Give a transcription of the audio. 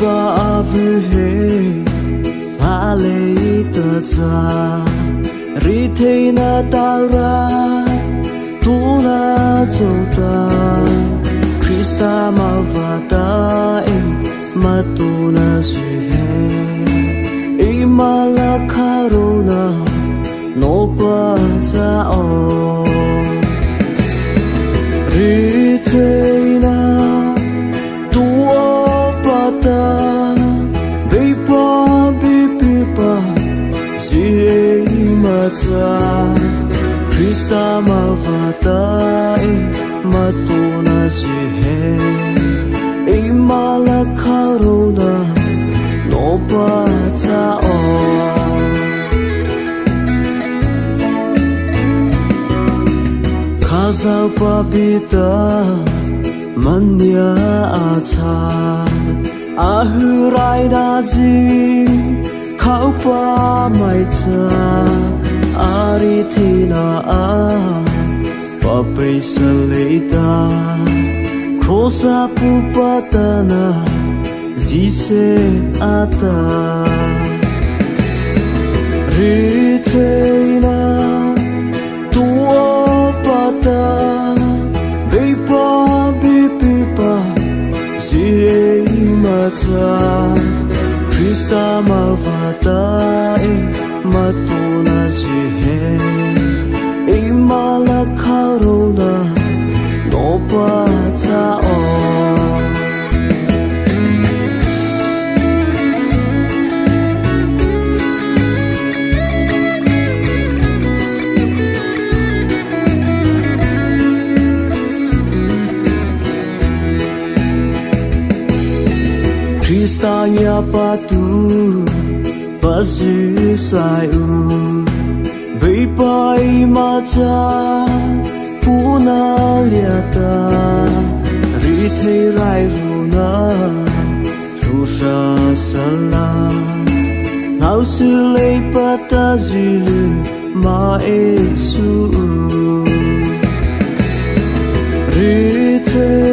ba avu he ale ta rite na tara tu na chota Krista mavata matu na suhe imala karuna no pa cha o rite na tu pata bipa bipa Mata Krista mavata matuna sihe imala karuna no bata o kaza babita manya ata ahurai dazi kau pa mai cha Aritina papai salita krosa pupatana zise ata Ritina tuo pata bipa bipa zie mata Krista mavata matuna sihe imala karuna no bata o Krista ya patu bazu sayu Bipai mata puna liata Rite rai runa Rusha sala Nau sule pata zulu ma esu Rite